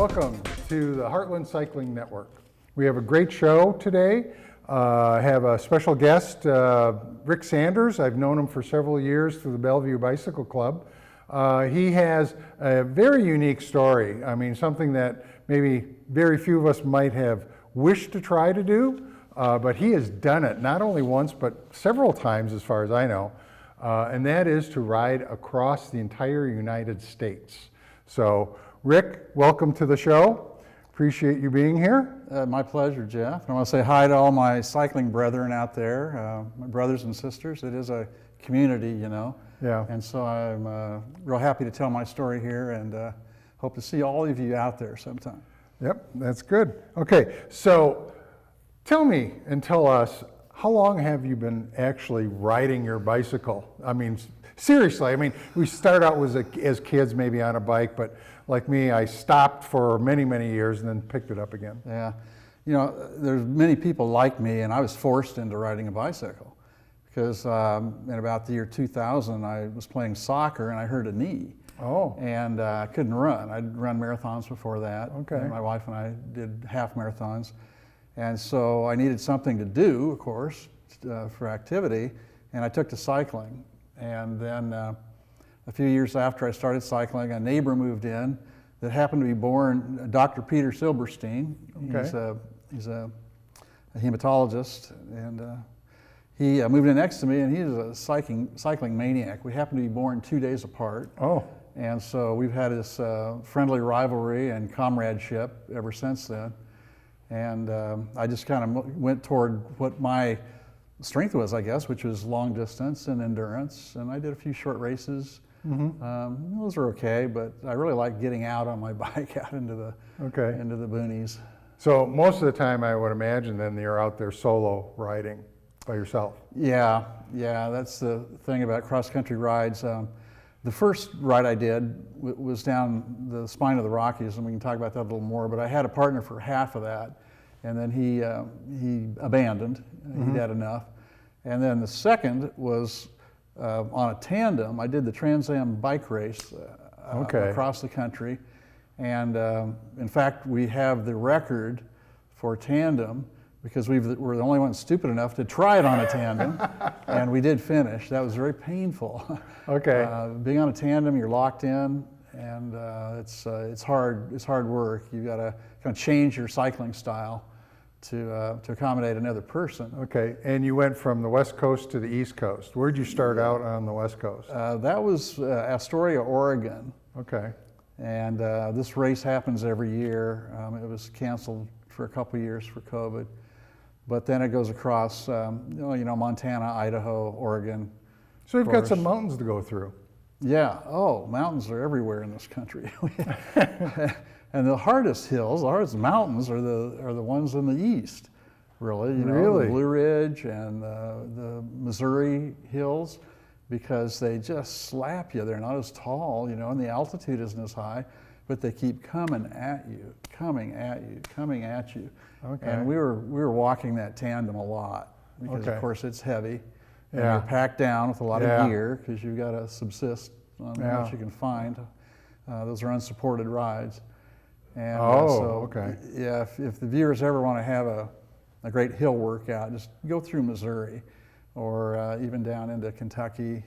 Welcome to the Heartland Cycling Network. We have a great show today. I have a special guest, Rick Sanders. I've known him for several years through the Bellevue Bicycle Club. He has a very unique story. I mean, something that maybe very few of us might have wished to try to do, but he has done it not only once, but several times as far as I know. And that is to ride across the entire United States. So, Rick, welcome to the show. Appreciate you being here. My pleasure, Jeff. I want to say hi to all my cycling brethren out there, my brothers and sisters. It is a community, you know. Yeah. And so I'm real happy to tell my story here and hope to see all of you out there sometime. Yep, that's good. Okay, so tell me and tell us, how long have you been actually riding your bicycle? I mean, seriously, I mean, we start out as kids maybe on a bike, but like me, I stopped for many, many years and then picked it up again. Yeah, you know, there's many people like me, and I was forced into riding a bicycle because in about the year 2000, I was playing soccer and I hurt a knee. Oh. And I couldn't run. I'd run marathons before that. Okay. And my wife and I did half marathons. And so I needed something to do, of course, for activity, and I took to cycling. And then a few years after I started cycling, a neighbor moved in that happened to be born Dr. Peter Silberstein. Okay. He's a hematologist, and he moved in next to me, and he's a cycling maniac. We happened to be born 2 days apart. Oh. And so we've had this friendly rivalry and comradeship ever since then. And I just kind of went toward what my strength was, I guess, which was long distance and endurance. And I did a few short races. Mm-hmm. Those were okay, but I really like getting out on my bike out into the boonies. So most of the time, I would imagine then you're out there solo riding by yourself. Yeah, that's the thing about cross-country rides. The first ride I did was down the spine of the Rockies, and we can talk about that a little more, but I had a partner for half of that, and then he abandoned. Mm-hmm. He'd had enough. And then the second was on a tandem. I did the Trans Am bike race across the country, and in fact, we have the record for tandem because we're the only ones stupid enough to try it on a tandem, and we did finish. That was very painful. Okay. Being on a tandem, you're locked in, and it's hard work. You've got to kind of change your cycling style to accommodate another person. Okay, and you went from the West Coast to the East Coast. Where'd you start out on the West Coast? That was Astoria, Oregon. Okay. And this race happens every year. It was canceled for a couple of years for COVID. But then it goes across, Montana, Idaho, Oregon. So you've got some mountains to go through. Yeah. Oh, mountains are everywhere in this country. And the hardest hills, the hardest mountains are the ones in the east, really. Really? The Blue Ridge and the Missouri hills, because they just slap you. They're not as tall, and the altitude isn't as high, but they keep coming at you. Okay. And we were walking that tandem a lot because, of course, it's heavy. And Yeah. you're packed down with a lot of gear because you've got to subsist on Yeah. what you can find. Those are unsupported rides. And okay. Yeah, if the viewers ever want to have a great hill workout, just go through Missouri or even down into Kentucky,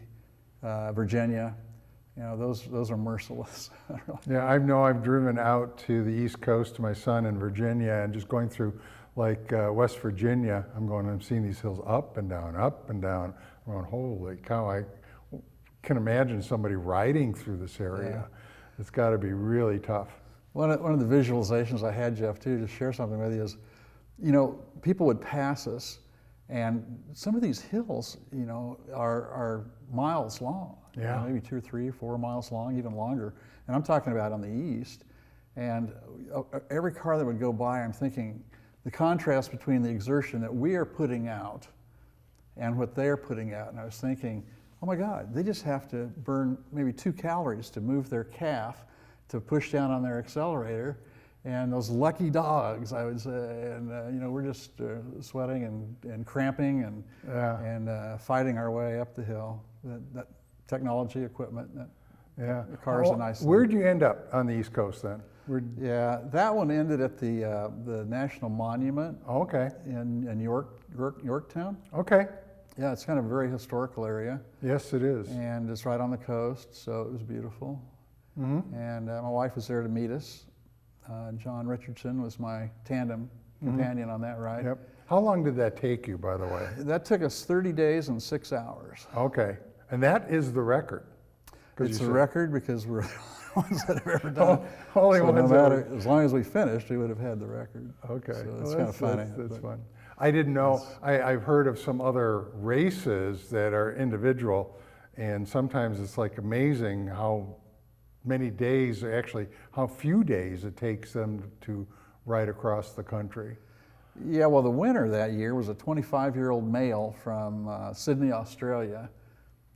Virginia. Those are merciless. Yeah, I've driven out to the East Coast to my son in Virginia, and just going through like West Virginia, I'm seeing these hills up and down. I'm going, holy cow, I can imagine somebody riding through this area. Yeah. It's got to be really tough. One of the visualizations I had, Jeff, too, to share something with you is, people would pass us, and some of these hills, are miles long. Yeah. Maybe 2 or 3, 4 miles long, even longer. And I'm talking about on the east. And every car that would go by, I'm thinking the contrast between the exertion that we are putting out and what they're putting out. And I was thinking, oh my God, they just have to burn maybe 2 calories to move their calf to push down on their accelerator, and those lucky dogs, I would say, and we're just sweating and cramping and fighting our way up the hill. That technology, equipment, the car's a nice thing. Where'd you end up on the East Coast then? Yeah, that one ended at the National Monument Okay, in Yorktown. okay. Yeah, it's kind of a very historical area, Yes, it is. and it's right on the coast, so it was beautiful. Mm-hmm. And my wife was there to meet us. John Richardson was my tandem companion on that ride. Yep. How long did that take you, by the way? That took us 30 days and 6 hours. Okay, and that is the record. 'Cause It's you a said- record because we're the ones that have ever done it. Only So ones no that matter, as long as we finished, we would have had the record. Okay, So well, it's kind of funny. That's but- fun. I didn't know. I've heard of some other races that are individual, and sometimes it's like amazing how many days, actually, how few days it takes them to ride across the country. Yeah, well, the winner that year was a 25-year-old male from Sydney, Australia,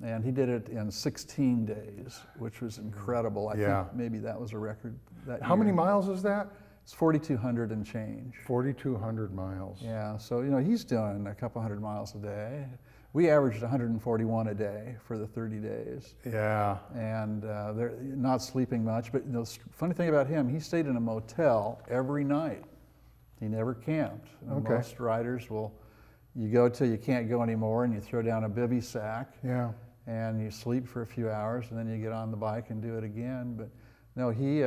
and he did it in 16 days, which was incredible. I Yeah. think maybe that was a record that How year. many miles is that? It's 4,200 and change. 4,200 miles. Yeah, so he's doing a couple hundred miles a day. We averaged 141 a day for the 30 days, Yeah. and they're not sleeping much. But the funny thing about him, he stayed in a motel every night. He never camped. Okay. Most riders you go till you can't go anymore, and you throw down a bivy sack, Yeah. and you sleep for a few hours, and then you get on the bike and do it again. But no, he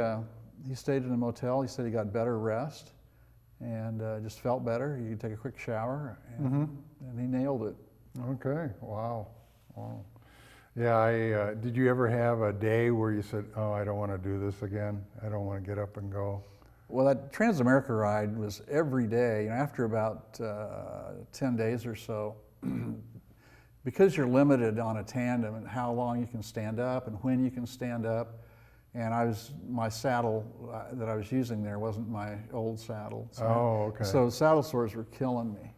stayed in a motel. He said he got better rest and just felt better. He could take a quick shower, and he nailed it. Okay. Wow. Wow. Yeah. Did you ever have a day where you said, "Oh, I don't want to do this again. I don't want to get up and go"? Well, that Transamerica ride was every day. After about 10 days or so, because you're limited on a tandem and how long you can stand up and when you can stand up, and my saddle that I was using there wasn't my old saddle. Oh, okay. So saddle sores were killing me.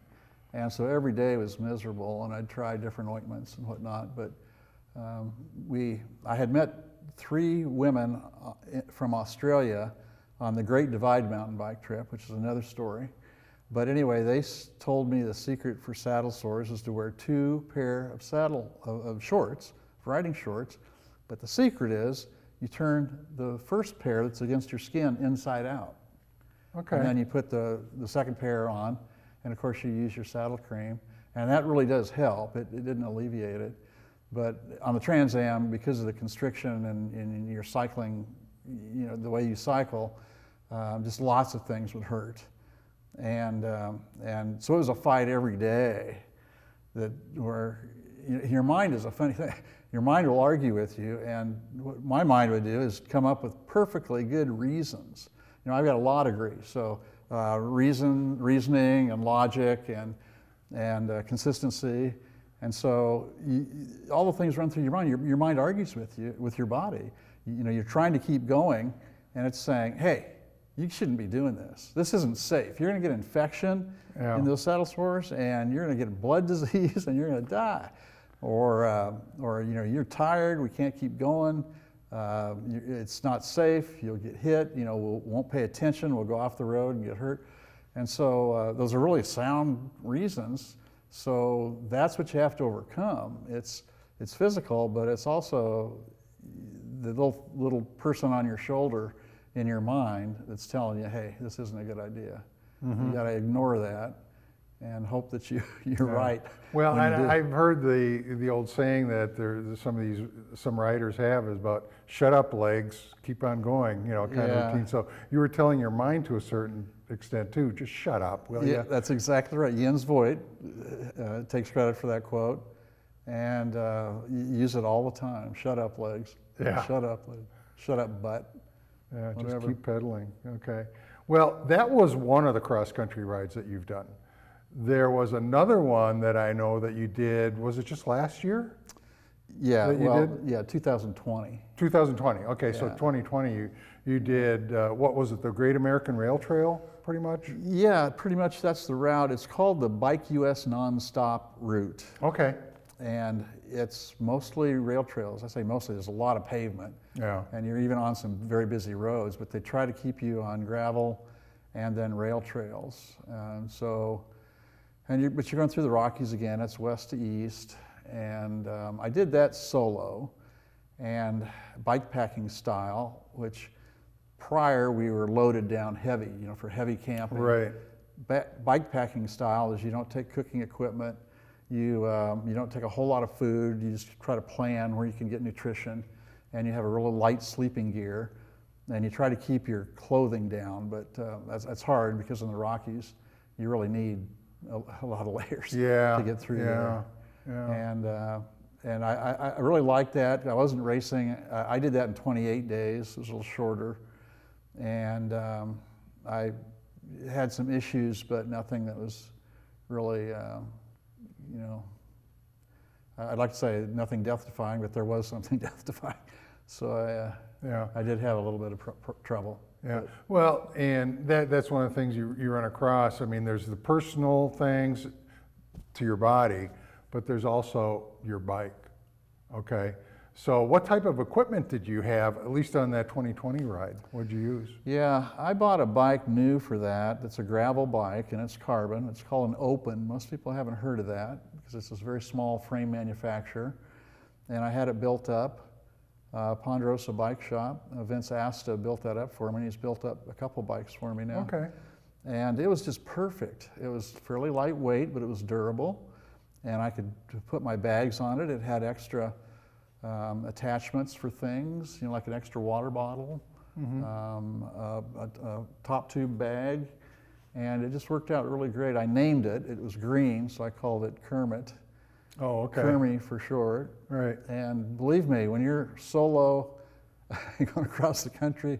And so every day was miserable, and I'd try different ointments and whatnot. But I had met 3 women from Australia on the Great Divide mountain bike trip, which is another story. But anyway, they told me the secret for saddle sores is to wear 2 pair of shorts, riding shorts. But the secret is you turn the first pair that's against your skin inside out. Okay. And then you put the second pair on, and of course you use your saddle cream, and that really does help. It didn't alleviate it. But on the Trans Am, because of the constriction and your cycling, the way you cycle, just lots of things would hurt. And so it was a fight every day where your mind is a funny thing. Your mind will argue with you, and what my mind would do is come up with perfectly good reasons. I've got a law degree, so reasoning and logic and consistency. And so all the things run through your mind. Your mind argues with you, with your body. You're trying to keep going, and it's saying, hey, you shouldn't be doing this. This isn't safe. You're going to get infection in those saddle sores, and you're going to get blood disease, and you're going to die. Or you're tired. We can't keep going. It's not safe. You'll get hit. We won't pay attention. We'll go off the road and get hurt. And so those are really sound reasons. So that's what you have to overcome. It's physical, but it's also the little person on your shoulder in your mind that's telling you, hey, this isn't a good idea. You got to ignore that and hope that you're right. Well, I've heard the old saying that some riders have is about shut up legs, keep on going, kind of routine. So you were telling your mind to a certain extent too, just shut up, will you? Yeah, that's exactly right. Jens Voigt takes credit for that quote, and you use it all the time. Shut up legs. Yeah. Shut up legs. Shut up butt. Yeah, Whatever. just keep pedaling. Okay. Well, that was one of the cross-country rides that you've done. There was another one that I know that you did. Was it just last year? Yeah. That you did? Yeah, 2020. 2020. Okay, so Yeah. 2020 you did. What was it? The Great American Rail Trail, pretty much. Yeah, pretty much that's the route. It's called the Bike US Nonstop Route, Okay. and it's mostly rail trails. I say mostly. There's a lot of pavement. Yeah. And you're even on some very busy roads, but they try to keep you on gravel and then rail trails. But you're going through the Rockies again. It's west to east, and I did that solo and bike packing style, which prior we were loaded down heavy, for heavy camping. Right. Bike packing style is you don't take cooking equipment, you don't take a whole lot of food, you just try to plan where you can get nutrition, and you have a really light sleeping gear, and you try to keep your clothing down, but that's hard because in the Rockies you really need a lot of layers to get through there. Yeah. And I really liked that. I wasn't racing. I did that in 28 days. It was a little shorter. And I had some issues, but nothing that was really, I'd like to say nothing death-defying, but there was something death-defying. So I did have a little bit of trouble. Yeah, well, and that's one of the things you run across. I mean, there's the personal things to your body, but there's also your bike, okay? So what type of equipment did you have, at least on that 2020 ride? What did you use? Yeah, I bought a bike new for that. It's a gravel bike, and it's carbon. It's called an Open. Most people haven't heard of that because it's this very small frame manufacturer. And I had it built up. Ponderosa Bike Shop. Vince Asta built that up for me. He's built up a couple bikes for me now. Okay. And it was just perfect. It was fairly lightweight, but it was durable. And I could put my bags on it. It had extra attachments for things, like an extra water bottle, a top tube bag, and it just worked out really great. I named it. It was green, so I called it Kermit. Oh, okay. Kermie for short. Right. And believe me, when you're solo going across the country,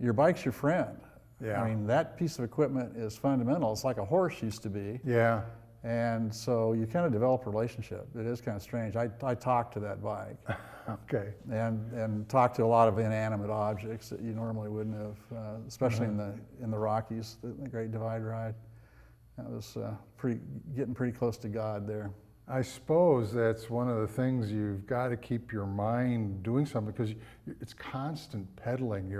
your bike's your friend. Yeah. I mean, that piece of equipment is fundamental. It's like a horse used to be. Yeah. And so you kind of develop a relationship. It is kind of strange. I talk to that bike. Okay. And talk to a lot of inanimate objects that you normally wouldn't have, especially in the Rockies, the Great Divide ride. That was getting pretty close to God there. I suppose that's one of the things you've got to keep your mind doing something, because it's constant pedaling.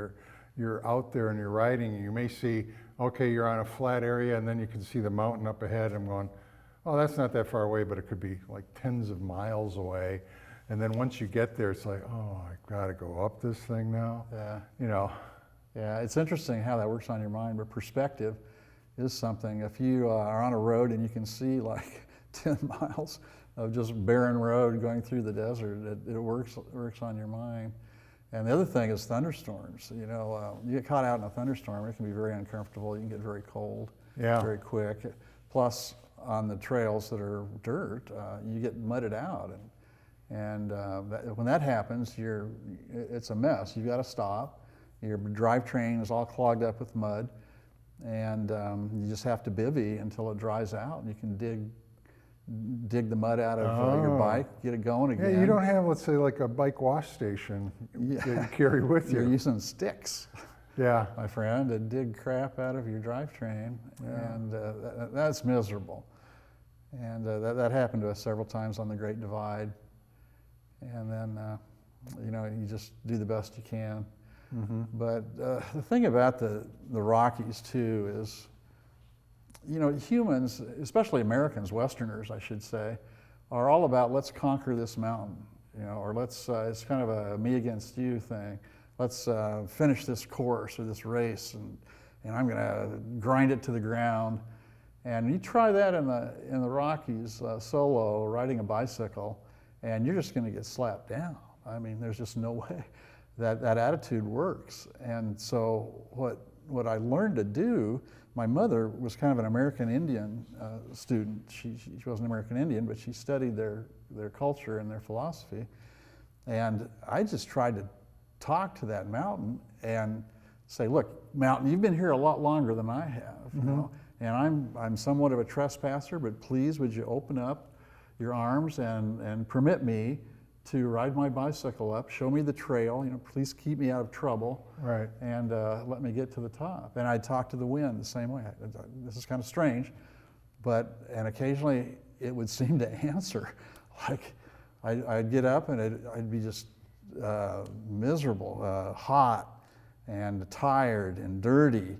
You're out there and you're riding, and you may see, okay, you're on a flat area, and then you can see the mountain up ahead. I'm going, oh, that's not that far away, but it could be like tens of miles away. And then once you get there, it's like, oh, I got to go up this thing now. Yeah. Yeah, it's interesting how that works on your mind, but perspective is something. If you are on a road and you can see like 10 miles of just barren road going through the desert, it works on your mind. And the other thing is thunderstorms. You get caught out in a thunderstorm, it can be very uncomfortable. You can get very cold very quick. Plus, on the trails that are dirt, you get mudded out. And when that happens, it's a mess. You've got to stop. Your drivetrain is all clogged up with mud, and you just have to bivvy until it dries out. And you can dig the mud out of your bike, get it going again. Yeah, you don't have, let's say, like a bike wash station that you carry with you. You're using sticks, yeah, my friend, to dig crap out of your drivetrain, and that's miserable. And that happened to us several times on the Great Divide. And then, you just do the best you can. Mm-hmm. But the thing about the Rockies, too, is, humans, especially Americans, Westerners, I should say, are all about let's conquer this mountain, or let's, it's kind of a me against you thing. Let's finish this course or this race, and I'm going to grind it to the ground. And you try that in the Rockies, solo, riding a bicycle, and you're just going to get slapped down. I mean, there's just no way that attitude works. And so what I learned to do, my mother was kind of an American Indian student. She wasn't American Indian, but she studied their culture and their philosophy. And I just tried to talk to that mountain and say, look, mountain, you've been here a lot longer than I have, and I'm somewhat of a trespasser, but please would you open up your arms and permit me to ride my bicycle up, show me the trail, please keep me out of trouble, right, and let me get to the top. And I'd talk to the wind the same way. This is kind of strange, and occasionally it would seem to answer. Like I'd get up and I'd be just miserable, hot and tired and dirty,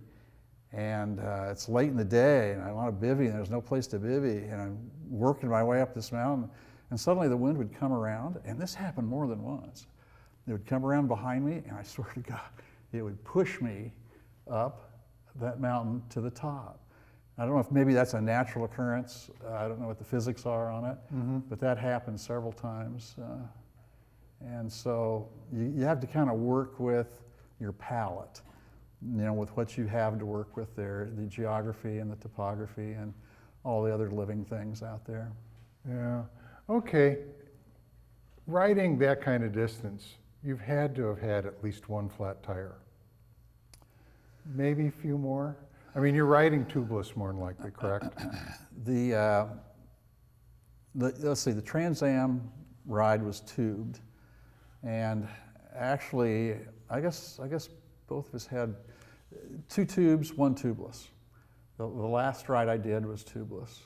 and it's late in the day and I want to bivvy and there's no place to bivvy, and I'm working my way up this mountain. And suddenly the wind would come around, and this happened more than once. It would come around behind me, and I swear to God, it would push me up that mountain to the top. I don't know if maybe that's a natural occurrence. I don't know what the physics are on it, but that happened several times. And so you have to kind of work with your palate, with what you have to work with there, the geography and the topography and all the other living things out there. Yeah. Okay. Riding that kind of distance, you've had to have had at least one flat tire. Maybe a few more? I mean, you're riding tubeless more than likely, correct? Let's see, the Trans Am ride was tubed. And actually, I guess both of us had 2 tubes, 1 tubeless. The last ride I did was tubeless.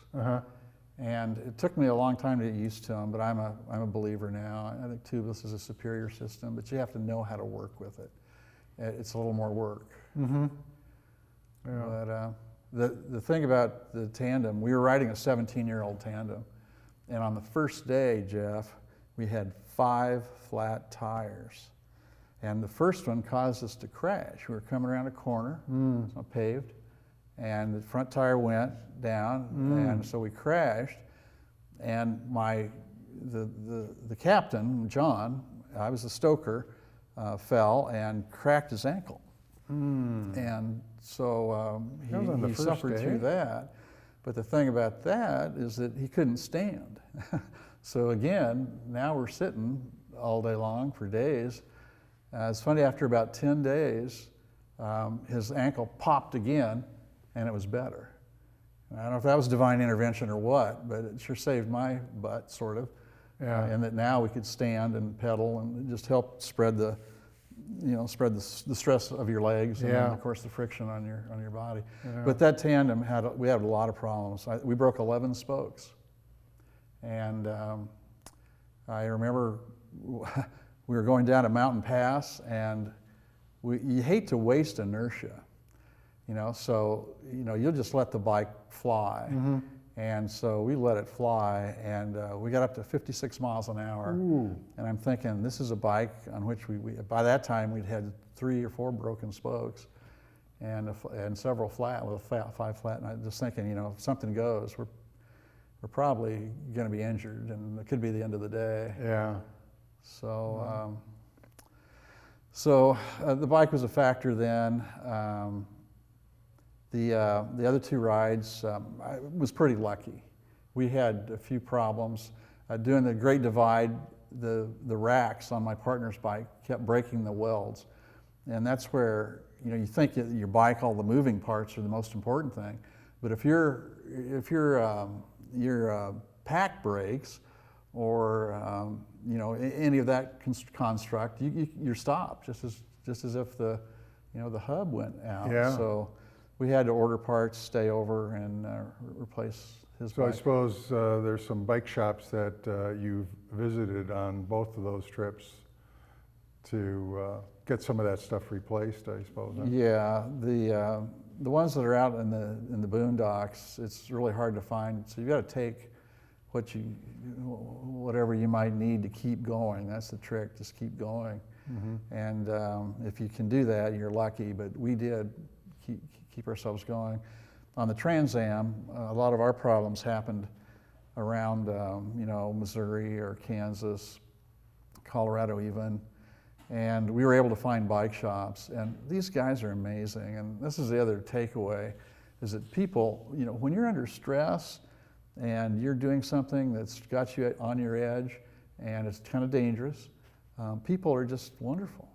And it took me a long time to get used to them, but I'm a believer now. I think tubeless is a superior system, but you have to know how to work with it. It's a little more work. Yeah. But the thing about the tandem, we were riding a 17-year-old tandem, and on the first day, Jeff, we had 5 flat tires. And the first one caused us to crash. We were coming around a corner, it's not paved, and the front tire went down, and so we crashed. And the captain, John, I was the stoker, fell and cracked his ankle. And so he suffered through that. But the thing about that is that he couldn't stand. So again, now we're sitting all day long for days. It's funny, after about 10 days, his ankle popped again, and it was better. I don't know if that was divine intervention or what, but it sure saved my butt, sort of. Yeah. And that now we could stand and pedal, and it just helped spread the stress of your legs, and then, of course, the friction on your body. Yeah. But that tandem we had a lot of problems. We broke 11 spokes, and I remember we were going down a mountain pass, and you hate to waste inertia, so you'll just let the bike fly. And so we let it fly, and we got up to 56 miles an hour. Ooh. And I'm thinking, this is a bike on which by that time we'd had 3 or 4 broken spokes, and several flat, with 5 flat. And I'm just thinking, if something goes, we're probably going to be injured, and it could be the end of the day. Yeah. So, the bike was a factor then. The other 2 rides, I was pretty lucky. We had a few problems. Doing the Great Divide, the racks on my partner's bike kept breaking the welds. And that's where, you think that your bike, all the moving parts are the most important thing. But if your pack breaks, or any of that construct, you're stopped, just as if the hub went out. Yeah. So we had to order parts, stay over, and replace his bike. So I suppose there's some bike shops that you've visited on both of those trips to get some of that stuff replaced, I suppose. Huh? Yeah, the ones that are out in the boondocks, it's really hard to find. So you've got to take whatever you might need to keep going. That's the trick, just keep going. And if you can do that, you're lucky, but we did keep ourselves going. On the Trans Am, a lot of our problems happened around Missouri or Kansas, Colorado even, and we were able to find bike shops, and these guys are amazing. And this is the other takeaway, is that people, when you're under stress and you're doing something that's got you on your edge and it's kind of dangerous, people are just wonderful.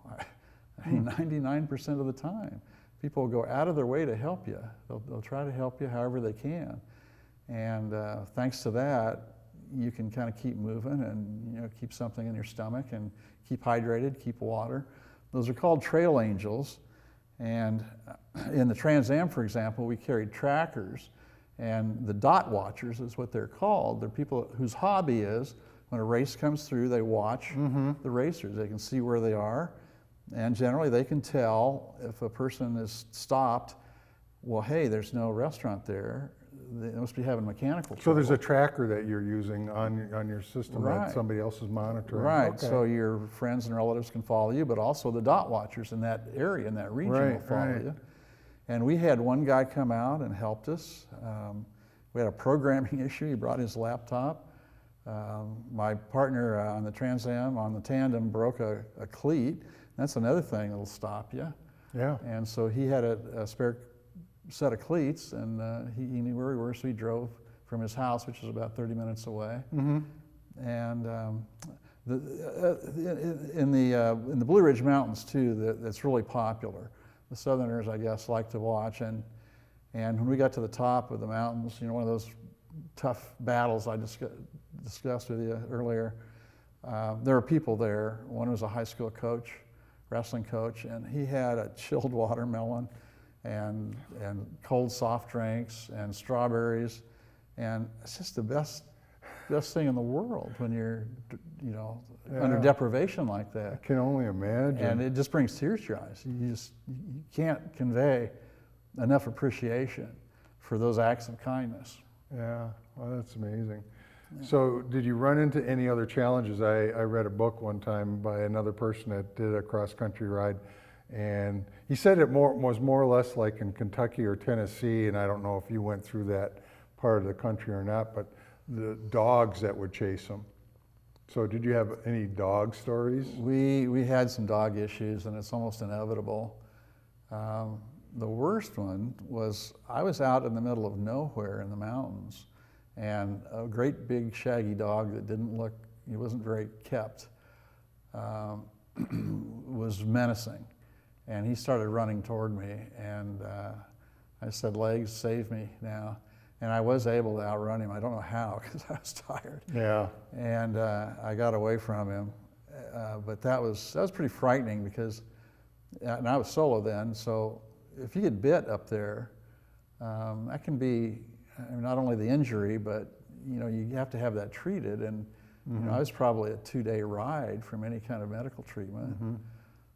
I mean, 99% of the time. People will go out of their way to help you. They'll try to help you however they can. And thanks to that, you can kind of keep moving and keep something in your stomach and keep hydrated, keep water. Those are called trail angels. And in the Trans Am, for example, we carried trackers, and the dot watchers is what they're called. They're people whose hobby is, when a race comes through, they watch the racers. They can see where they are, and generally they can tell if a person is stopped well, hey, there's no restaurant there. They must be having mechanical trouble. So there's a tracker that you're using on your system Right. that somebody else is monitoring. Right, Okay. so your friends and relatives can follow you, but also the dot watchers in that area, in that region will Right, follow right. you. And we had one guy come out and helped us. We had a programming issue. He brought his laptop. My partner on the Trans Am, on the tandem, broke a cleat. That's another thing that'll stop you. Yeah. And so he had a spare set of cleats, and he knew where we were, so he drove from his house, which is about 30 minutes away. Mm-hmm. And in the Blue Ridge Mountains too, that's really popular. The Southerners, I guess, like to watch. And when we got to the top of the mountains, you know, one of those tough battles I discussed with you earlier, there were people there. One was a high school coach, wrestling coach, and he had a chilled watermelon and cold soft drinks and strawberries, and it's just the best thing in the world when you're, you know, under deprivation like I that. can only imagine. And it just brings tears to your eyes. You can't convey enough appreciation for those acts of kindness. Yeah, well, that's amazing. Yeah. So did you run into any other challenges? I read a book one time by another person that did a cross-country ride, and he said it was more or less like in Kentucky or Tennessee, and I don't know if you went through that part of the country or not, but the dogs that would chase them. So did you have any dog stories? We had some dog issues, and it's almost inevitable. The worst one was I was out in the middle of nowhere in the mountains, and a great big shaggy dog that he wasn't very kept, was menacing. And he started running toward me, and I said, "Legs, save me now." And I was able to outrun him. I don't know how, because I was tired. Yeah. And I got away from him. But that was pretty frightening because, and I was solo then, so if you get bit up there, that can be, I mean, not only the injury, but you know, you have to have that treated. And you know, I was probably a 2-day ride from any kind of medical treatment. Mm-hmm.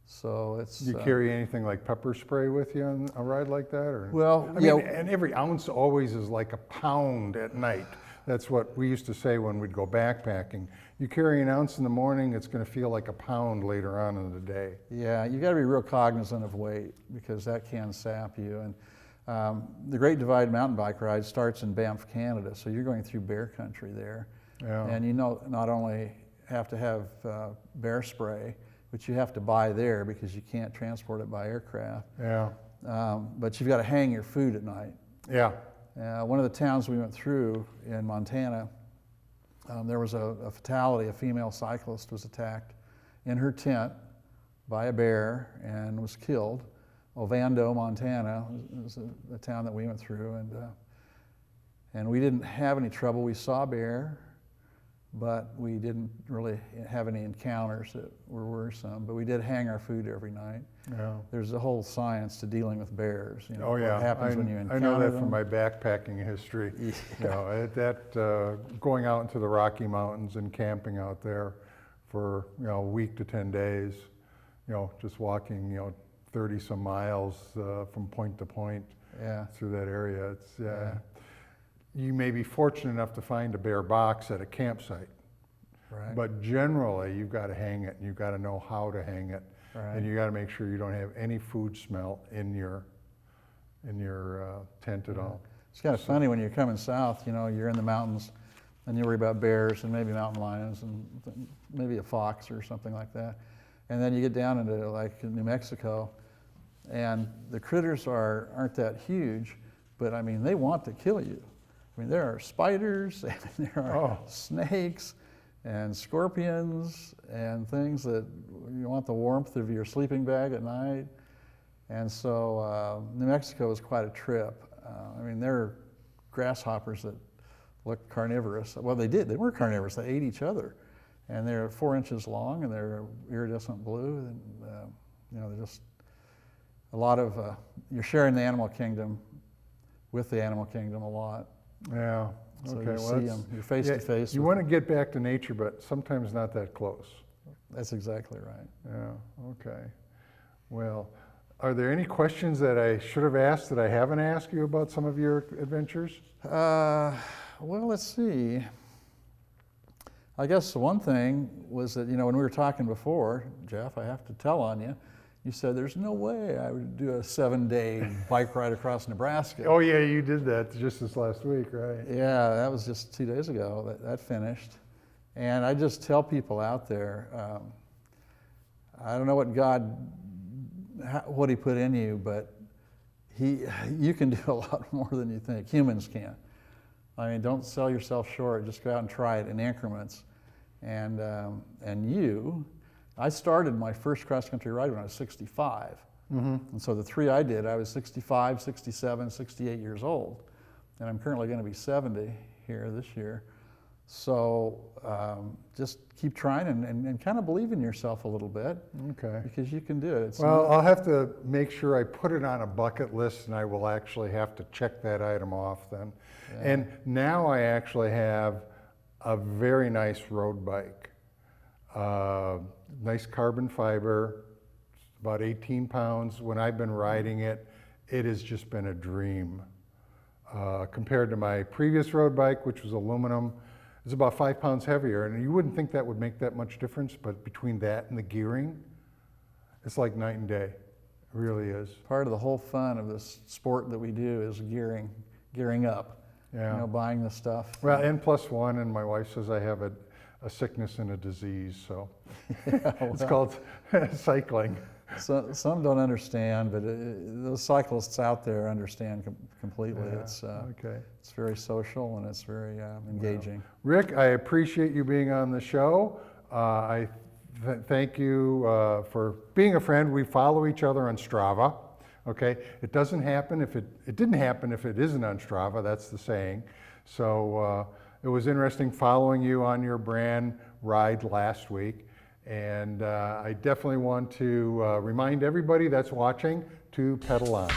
So it's. Do you carry anything like pepper spray with you on a ride like that, or? Well, I mean, and every ounce always is like a pound at night. That's what we used to say when we'd go backpacking. You carry an ounce in the morning, it's going to feel like a pound later on in the day. Yeah, you got to be real cognizant of weight because that can sap you. And the Great Divide mountain bike ride starts in Banff, Canada, so you're going through bear country there. Yeah. And you know, not only have to have bear spray, which you have to buy there because you can't transport it by aircraft. Yeah. But you've got to hang your food at night. Yeah. One of the towns we went through in Montana, there was a fatality. A female cyclist was attacked in her tent by a bear and was killed. Ovando, Montana, was a town that we went through, and we didn't have any trouble. We saw a bear, but we didn't really have any encounters that were worrisome. But we did hang our food every night. Yeah. There's a whole science to dealing with bears. You know, Oh yeah, what happens when you encounter I know that them. from my backpacking history. Yeah. You know, going out into the Rocky Mountains and camping out there for a week to 10 days. You know, just walking 30 some miles from point to point through that area. It's you may be fortunate enough to find a bear box at a campsite. Right. But generally, you've got to hang it, and you've got to know how to hang it, Right. and you got to make sure you don't have any food smell in your tent at all. It's kind of funny when you're coming south. You know, you're in the mountains, and you worry about bears and maybe mountain lions and maybe a fox or something like that. And then you get down into like New Mexico, and the critters aren't that huge, but I mean they want to kill you. I mean there are spiders and there are snakes and scorpions and things that you want the warmth of your sleeping bag at night. And so New Mexico was quite a trip. I mean there are grasshoppers that look carnivorous. Well, they were carnivorous. They ate each other. And they're 4 inches long, and they're iridescent blue, and they're just a lot of. You're sharing the animal kingdom with the animal kingdom a lot. Yeah. So Okay. you see them. You're face to face. You want to get back to nature, but sometimes not that close. That's exactly right. Yeah. Okay. Well, Are there any questions that I should have asked that I haven't asked you about some of your adventures? Well, let's see. I guess one thing was that, when we were talking before, Jeff, I have to tell on you, you said there's no way I would do a 7-day bike ride across Nebraska. Oh yeah, you did that just this last week, right? Yeah, that was just 2 days ago that finished. And I just tell people out there, I don't know what he put in you, but you can do a lot more than you think. Humans can. I mean, don't sell yourself short. Just go out and try it in increments. And I started my first cross-country ride when I was 65. Mm-hmm. And so the 3 I did, I was 65, 67, 68 years old. And I'm currently going to be 70 here this year. So just keep trying and kind of believe in yourself a little bit. Okay. Because you can do it. Well, I'll have to make sure I put it on a bucket list, and I will actually have to check that item off then. Yeah. And now I actually have a very nice road bike. Nice carbon fiber, about 18 pounds. When I've been riding it, it has just been a dream. Compared to my previous road bike, which was aluminum, it's about 5 pounds heavier, and you wouldn't think that would make that much difference, but between that and the gearing, it's like night and day. It really is. Part of the whole fun of this sport that we do is gearing up. Yeah. Buying the stuff. Well, N+1, and my wife says I have a sickness and a disease, so it's called cycling. So, some don't understand, but those cyclists out there understand completely. Yeah, It's very social and it's very engaging. Well, Rick, I appreciate you being on the show. I thank you for being a friend. We follow each other on Strava. Okay, it doesn't happen if it didn't happen if it isn't on Strava. That's the saying. So it was interesting following you on your brand ride last week. And I definitely want to remind everybody that's watching to pedal on.